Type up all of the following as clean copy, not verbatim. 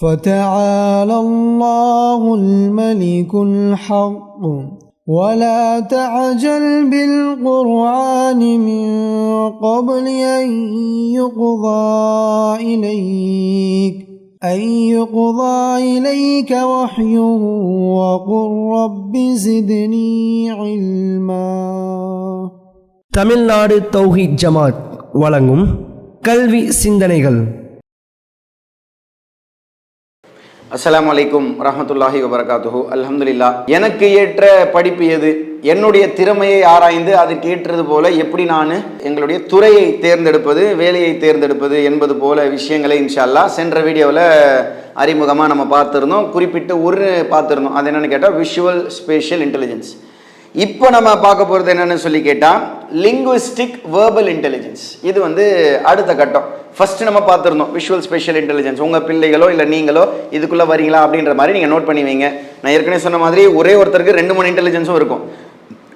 فتعالى الله الملك الحق ولا تعجل بالقرآن من قبل أن يقضى إليك وحيه وقل رب زدني علما. தமிழ்நாடு தௌஹீத் ஜமாத் வழங்கும் கல்வி சிந்தனைகள். அஸ்ஸலாமு அலைக்கும் ரஹ்மத்துல்லாஹி வபரகாத்துஹு. அல்ஹம்துலில்லாஹ். எனக்கு ஏற்ற படிப்பு எது, என்னுடைய திறமையை ஆராய்ந்து அதற்கு ஏற்றது போல எப்படி நான் எங்களுடைய துறையை தேர்ந்தெடுப்பது, வேலையை தேர்ந்தெடுப்பது என்பது போல விஷயங்களை இன்ஷா அல்லாஹ் சென்ற வீடியோவில் அறிமுகமாக நம்ம பார்த்துருந்தோம். குறிப்பிட்டு பார்த்துருந்தோம். அது என்னென்னு கேட்டால் விஷுவல் ஸ்பேஷியல் இன்டெலிஜென்ஸ். இப்போ நம்ம பார்க்க போகிறது என்னென்னு சொல்லி கேட்டால் லிங்குவிஸ்டிக் வேர்பல் இன்டெலிஜென்ஸ். இது அடுத்த கட்டம். ஃபஸ்ட்டு நம்ம பார்த்துருந்தோம் விஷுவல் ஸ்பேஷியல் இன்டெலிஜென்ஸ். உங்கள் பிள்ளைகளோ இல்லை நீங்களோ இதுக்குள்ளே வரீங்களா அப்படின்ற மாதிரி நீங்கள் நோட் பண்ணி வைங்க. நான் ஏற்கனவே சொன்ன மாதிரி ஒரே ஒருத்தருக்கு 2-3 இன்டெலிஜென்ஸும் இருக்கும்.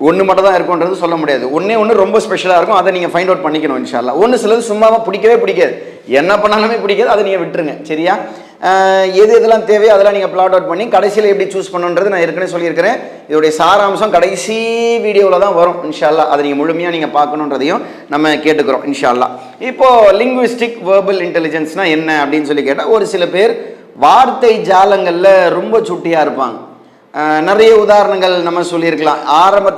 ஒன்று மட்டும் தான் இருக்கும்ன்றது சொல்ல முடியாது. ஒன்று ரொம்ப ஸ்பெஷலாக இருக்கும். அதை நீங்கள் ஃபைண்ட் அவுட் பண்ணிக்கணும் இன்ஷா அல்லாஹ். ஒன்று சிலது சும்மாவாக பிடிக்காது, என்ன பண்ணாலுமே பிடிக்காது. அதை நீங்கள் விட்டுருங்க, சரியா? எதெல்லாம் தேவையோ அதெல்லாம் நீங்கள் பிளாட் அவுட் பண்ணி கடைசியில் எப்படி சூஸ் பண்ணுன்றது நான் ஏற்கனவே சொல்லியிருக்கிறேன். இதோடைய சாராம்சம் கடைசி வீடியோவில் தான் வரும் இன்ஷா அல்லாஹ். அதை நீங்கள் முழுமையாக நீங்கள் பார்க்கணுன்றதையும் நம்ம கேட்டுக்கிறோம் இன்ஷா அல்லாஹ். இப்போது லிங்குவிஸ்டிக் வேர்பல் இன்டெலிஜென்ஸ்னால் என்ன அப்படின்னு சொல்லி கேட்டால், ஒரு சில பேர் வார்த்தை ஜாலங்களில் ரொம்ப சுட்டியாக இருப்பாங்க. நிறைய உதாரணங்கள் நம்ம சொல்லியிருக்கலாம்.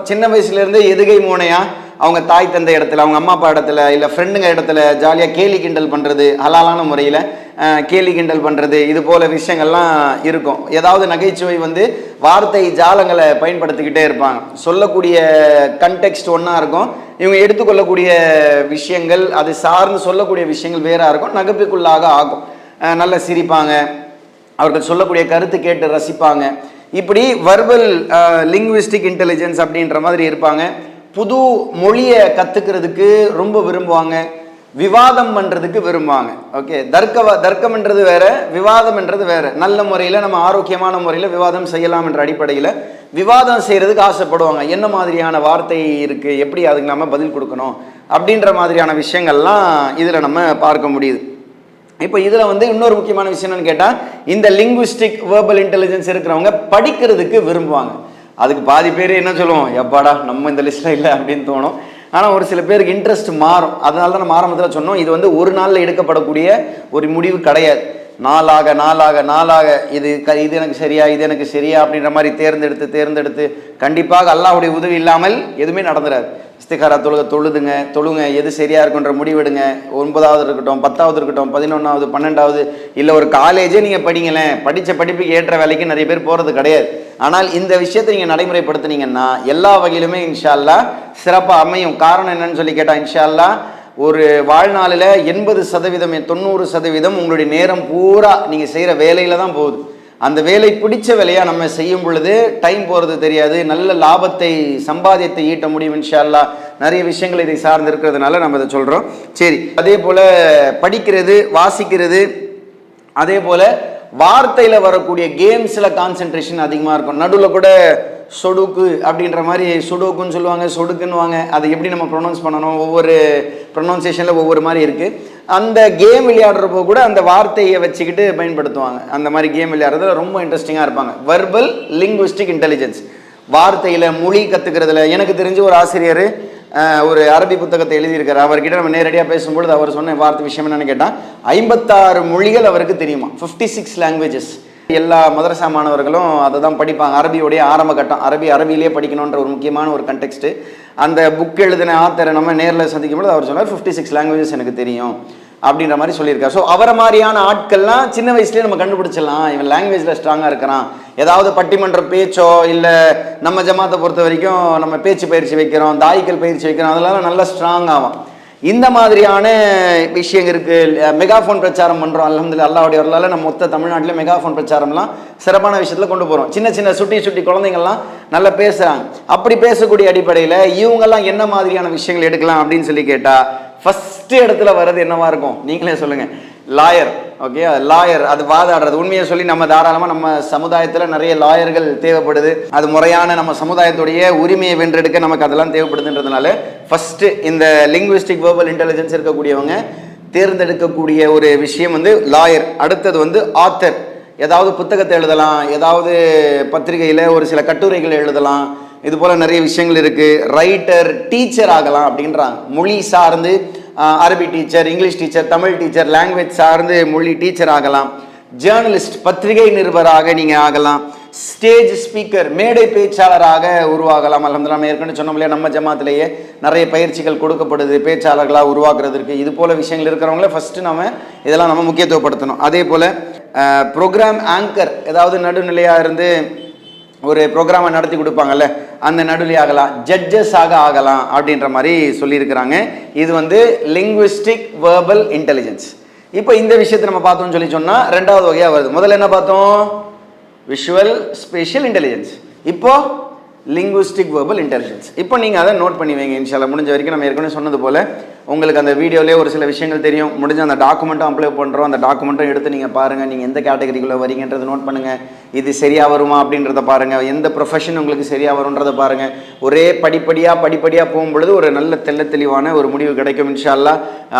சின்ன வயசுலேருந்து எதுகை மூனையா அவங்க தாய் தந்தை இடத்துல, அவங்க அம்மா அப்பா இடத்துல, இல்லை ஃப்ரெண்டுங்க இடத்துல ஜாலியாக கேலி கிண்டல் பண்ணுறது, ஹலாலான முறையில் கேலி கிண்டல் பண்ணுறது, இது போல் விஷயங்கள்லாம் இருக்கும். ஏதாவது நகைச்சுவை வார்த்தை ஜாலங்களை பயன்படுத்திக்கிட்டே இருப்பாங்க. சொல்லக்கூடிய கண்டெக்ஸ்ட் ஒன்றா இருக்கும், இவங்க எடுத்துக்கொள்ளக்கூடிய விஷயங்கள் அது சார்ந்து சொல்லக்கூடிய விஷயங்கள் வேறாக இருக்கும். நகைப்புக்குள்ளாக ஆகும். நல்லா சிரிப்பாங்க, அவர்கள் சொல்லக்கூடிய கருத்து கேட்டு ரசிப்பாங்க. இப்படி வர்பல் லிங்குவிஸ்டிக் இன்டெலிஜென்ஸ் அப்படின்ற மாதிரி இருப்பாங்க. புது மொழியை கற்றுக்கிறதுக்கு ரொம்ப விரும்புவாங்க. விவாதம் பண்ணுறதுக்கு விரும்புவாங்க. ஓகே, தர்க்கம்ன்றது வேற, விவாதம்ன்றது வேற. நல்ல முறையில் நம்ம ஆரோக்கியமான முறையில் விவாதம் செய்யலாம் என்ற அடிப்படையில் விவாதம் செய்கிறதுக்கு ஆசைப்படுவாங்க. என்ன மாதிரியான வார்த்தை இருக்குது, எப்படி அதுக்கு நம்ம பதில் கொடுக்கணும் அப்படின்ற மாதிரியான விஷயங்கள்லாம் இதில் நம்ம பார்க்க முடியுது. இப்போ இதில் இன்னொரு முக்கியமான விஷயம் என்னன்னு கேட்டால், இந்த லிங்குவிஸ்டிக் வேர்பல் இன்டெலிஜென்ஸ் இருக்கிறவங்க படிக்கிறதுக்கு விரும்புவாங்க. அதுக்கு பாதி பேர் என்ன சொல்லுவோம், எப்பாடா நம்ம இந்த லிஸ்ட்டில் இல்லை அப்படின்னு தோணும். ஆனால் ஒரு சில பேருக்கு இன்ட்ரெஸ்ட் மாறும். அதனால தான் நம்ம ஆரம்பத்தில் சொன்னோம், இது ஒரு நாளில் எடுக்கப்படக்கூடிய ஒரு முடிவு கிடையாது. நாளாக இது எனக்கு சரியா, இது எனக்கு சரியா அப்படின்ற மாதிரி தேர்ந்தெடுத்து கண்டிப்பாக அல்லாஹ்வுடைய உதவி இல்லாமல் எதுவுமே நடந்துடாது. இஸ்திகாரா தொழுங்க, எது சரியா இருக்குன்ற முடிவெடுங்க. 9வது இருக்கட்டும், 10வது இருக்கட்டும், 11வது, 12வது, இல்லை ஒரு காலேஜே நீங்கள் படிங்களேன். படித்த படிப்புக்கு ஏற்ற வேலைக்கு நிறைய பேர் போகிறது கிடையாது. ஆனால் இந்த விஷயத்தை நீங்கள் நடைமுறைப்படுத்தினீங்கன்னா எல்லா வகையிலுமே இன்ஷா அல்லாஹ் சிறப்பாக அமையும். காரணம் என்னன்னு சொல்லி கேட்டால், இன்ஷா அல்லாஹ் ஒரு வாழ்நாளில் 80%, 90% உங்களுடைய நேரம் பூரா நீங்கள் செய்கிற வேலையில் தான் போகுது. அந்த வேலை பிடிச்ச வேலையாக நம்ம செய்யும் பொழுது டைம் போகிறது தெரியாது. நல்ல லாபத்தை, சம்பாதியத்தை ஈட்ட முடியும் இன்ஷா அல்லாஹ். நிறைய விஷயங்கள் இதை சார்ந்து இருக்கிறதுனால நம்ம இதை சொல்கிறோம். சரி, அதே போல் படிக்கிறது, வாசிக்கிறது, அதே போல் வார்த்தையில் வரக்கூடிய கேம்ஸில் கான்சென்ட்ரேஷன் அதிகமாக இருக்கும். நடுவில் கூட சொடுக்கு அப்படின்ற மாதிரி சுடோக்குன்னு சொல்லுவாங்க, சொடுக்குன்னுவாங்க. அதை எப்படி நம்ம ப்ரொனவுன்ஸ் பண்ணணும், ஒவ்வொரு ப்ரொனவுன்சியேஷனில் ஒவ்வொரு மாதிரி இருக்குது. அந்த கேம் விளையாடுறப்போ கூட அந்த வார்த்தையை வச்சுக்கிட்டு பயன்படுத்துவாங்க. அந்த மாதிரி கேம் விளையாடுறதுல ரொம்ப இன்ட்ரெஸ்டிங்காக இருப்பாங்க. வர்பல் லிங்குவிஸ்டிக் இன்டெலிஜென்ஸ், வார்த்தையில் மொழி கற்றுக்கிறதுல. எனக்கு தெரிஞ்ச ஒரு ஆசிரியர் ஒரு அரபி புத்தகத்தை எழுதியிருக்காரு. அவர்கிட்ட நம்ம நேரடியாக பேசும்பொழுது அவர் சொன்ன வார்த்தை விஷயம் என்னன்னு கேட்டால், 56 மொழிகள் அவருக்கு தெரியுமா, 56 லாங்குவேஜஸ். எல்லா மதரசா மாணவர்களும் அதை தான் படிப்பாங்க. அரபியோடைய ஆரம்ப கட்டம், அரபியிலே படிக்கணுன்ற ஒரு முக்கியமான ஒரு கண்டெக்ஸ்ட்டு. அந்த புக் எழுதின ஆத்தரை நம்ம நேரில் சந்திக்கும் பொழுது அவர் சொன்னார், 56 லாங்குவேஜஸ் எனக்கு தெரியும் அப்படின்ற மாதிரி சொல்லியிருக்காரு. ஸோ அவரை மாதிரியான ஆட்கள்லாம் சின்ன வயசுலேயே நம்ம கண்டுபிடிச்சிடலாம், இவன் லாங்குவேஜில் ஸ்ட்ராங்காக இருக்கிறான். ஏதாவது பட்டிமன்ற பேச்சோ, இல்லை நம்ம ஜமாத்தை பொறுத்த வரைக்கும் நம்ம பேச்சு பயிற்சி வைக்கிறோம், தாய்கள் பயிற்சி வைக்கிறோம், அதெல்லாம் நல்லா ஸ்ட்ராங் ஆகும். இந்த மாதிரியான விஷயங்கள் இருக்குது. மெகாஃபோன் பிரச்சாரம் பண்ணுறோம். அல்ஹம்துலில்லாஹ், அல்லாஹ்வுடைய அருளால நம்ம மொத்த தமிழ்நாட்டில் மெகாஃபோன் பிரச்சாரம்லாம் சிறப்பான விஷயத்தில் கொண்டு போகிறோம். சின்ன சுட்டி குழந்தைங்கள்லாம் நல்லா பேசுகிறாங்க. அப்படி பேசக்கூடிய அடிப்படையில் இவங்கெல்லாம் என்ன மாதிரியான விஷயங்கள் எடுக்கலாம் அப்படின்னு சொல்லி கேட்டால், ஃபஸ்ட்டு இடத்துல வர்றது என்னவா இருக்கும் நீங்களே சொல்லுங்கள், லாயர். ஓகே, லாயர், அது வாதாடுறது. உண்மையை சொல்லி நம்ம தாராளமாக நம்ம சமுதாயத்தில் நிறைய லாயர்கள் தேவைப்படுது. அது முறையான நம்ம சமுதாயத்துடைய உரிமையை வென்றெடுக்க நமக்கு அதெல்லாம் தேவைப்படுதுன்றதுனால ஃபஸ்ட்டு இந்த லிங்குவிஸ்டிக் வேர்பல் இன்டெலிஜென்ஸ் இருக்கக்கூடியவங்க தேர்ந்தெடுக்கக்கூடிய ஒரு விஷயம் வந்து லாயர். அடுத்தது வந்து ஆத்தர், ஏதாவது புத்தகத்தை எழுதலாம், ஏதாவது பத்திரிகையில் ஒரு சில கட்டுரைகள் எழுதலாம், இது போல் நிறைய விஷயங்கள் இருக்குது. ரைட்டர், டீச்சர் ஆகலாம் அப்படின்றாங்க. மொழி சார்ந்து அரபி teacher, English teacher, Tamil teacher, language சார்ந்து மொழி டீச்சர் ஆகலாம். ஜேர்னலிஸ்ட், பத்திரிகை நிருபராக நீங்கள் ஆகலாம். ஸ்டேஜ் ஸ்பீக்கர், மேடை பேச்சாளராக உருவாகலாம். அல்ஹம்துலில்லாஹ், நம்ம ஏற்கனவே சொன்னோம் இல்லையா, நம்ம ஜமாத்திலேயே நிறைய பயிற்சிகள் கொடுக்கப்படுது பேச்சாளர்களாக உருவாக்குறதுக்கு. இது போல் விஷயங்கள் இருக்கிறவங்கள ஃபஸ்ட்டு இதெல்லாம் நம்ம முக்கியத்துவப்படுத்தணும். அதே போல் ப்ரோக்ராம் ஆங்கர், ஏதாவது நடுநிலையாக இருந்து ஒரு ப்ரோக்ராமை நடத்தி கொடுப்பாங்கல்ல, அந்த நடுநிலை ஆகலாம். ஜட்ஜஸாக ஆகலாம் அப்படின்ற மாதிரி சொல்லியிருக்கிறாங்க. இது வந்து லிங்குவிஸ்டிக் வெர்பல் இன்டெலிஜென்ஸ். இப்போ இந்த விஷயத்தை நம்ம பார்த்தோம்னு சொன்னால் ரெண்டாவது வகையாக வருது. முதல்ல என்ன பார்த்தோம்? Visual spatial intelligence. இப்போ லிங்குவிஸ்டிக் வெர்பல் இன்டெலிஜென்ஸ். இப்போ நீங்கள் அதை நோட் பண்ணி வைங்க இன்ஷால்லா. முடிஞ்ச வரைக்கும் நம்ம ஏற்கனவே சொன்னது போல் உங்களுக்கு அந்த வீடியோலேயே ஒரு சில விஷயங்கள் தெரியும். முடிஞ்ச அந்த டாக்குமெண்ட்டும் அப்ளை பண்ணுறோம். அந்த டாக்குமெண்ட்டும் எடுத்து நீங்கள் பாருங்கள், நீங்கள் எந்த கேட்டகரிக்குள்ளே வரீங்கன்றதை நோட் பண்ணுங்கள். இது சரியாக வருமா அப்படின்றத பாருங்கள். எந்த ப்ரொஃபஷன் உங்களுக்கு சரியாக வரும்ன்றதை பாருங்கள். ஒரே படிப்படியாக போகும்பொழுது ஒரு நல்ல தெளிவான ஒரு முடிவு கிடைக்கும் இன்ஷால்லா.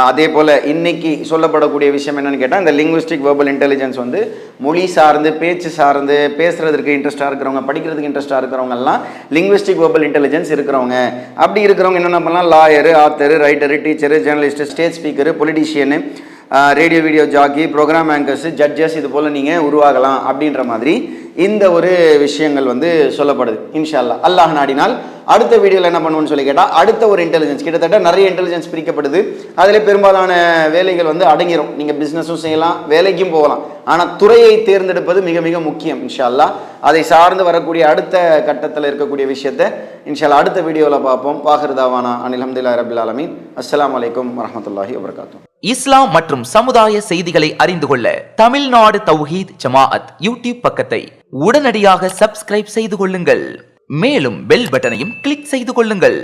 அதே போல் இன்னைக்கு சொல்லப்படக்கூடிய விஷயம் என்னென்னு கேட்டால், இந்த லிங்குவிஸ்டிக் வெர்பல் இன்டெலிஜென்ஸ் வந்து மொழி சார்ந்து, பேச்சு சார்ந்து, பேசுகிறதுக்கு இன்ட்ரெஸ்ட்டாக இருக்கிறவங்க, படிக்கிறதுக்கு இன்ட்ரெஸ்ட்டாக இருக்கிறவங்கலாம் லிங்குவிஸ்டிக் வெர்பல் இன்டெலிஜென்ஸ் இருக்கிறவங்க. அப்படி இருக்கிறவங்க என்னென்ன பண்ணலாம்? Lawyer, author, writer, teacher, journalist, stage speaker, politician, radio video jockey, programme anchors, judges, இது போல் நீங்கள் உருவாகலாம் அப்படின்ற மாதிரி இந்த ஒரு விஷயங்கள் வந்து சொல்லப்படுது இன்ஷா அல்லாஹ். அல்லாஹ் நாடினால் அடுத்த வீடியோவில் என்ன பண்ணுவோம்னு சொல்லி கேட்டால், அடுத்த ஒரு இன்டெலிஜென்ஸ், கிட்டத்தட்ட நிறைய இன்டெலிஜென்ஸ் பிரிக்கப்படுது. அதில் பெரும்பாலான வேலைகள் வந்து அடங்கிடும். நீங்கள் பிஸ்னஸும் செய்யலாம், வேலைக்கும் போகலாம். ஆனால் துறையை தேர்ந்தெடுப்பது மிக மிக முக்கியம் இன்ஷா அல்லாஹ். அதை சார்ந்து வரக்கூடிய அடுத்த கட்டத்தில் இருக்கக்கூடிய விஷயத்தை இன்ஷா அல்லாஹ் அடுத்த வீடியோவில் பார்ப்போம். வாஹிர் தாவானா அனில் ஹம்துலில்லாஹி ரப்பில் ஆலமீன். அஸ்ஸலாமு அலைக்கும் வரஹ்மத்துல்லாஹி வபரகாத்துஹு. இஸ்லாம் மற்றும் சமுதாய செய்திகளை அறிந்து கொள்ள தமிழ்நாடு தௌஹீத் ஜமாஅத் யூடியூப் பக்கத்தை உடனடியாக சப்ஸ்கிரைப் செய்து கொள்ளுங்கள். மேலும் பெல் பட்டனையும் கிளிக் செய்து கொள்ளுங்கள்.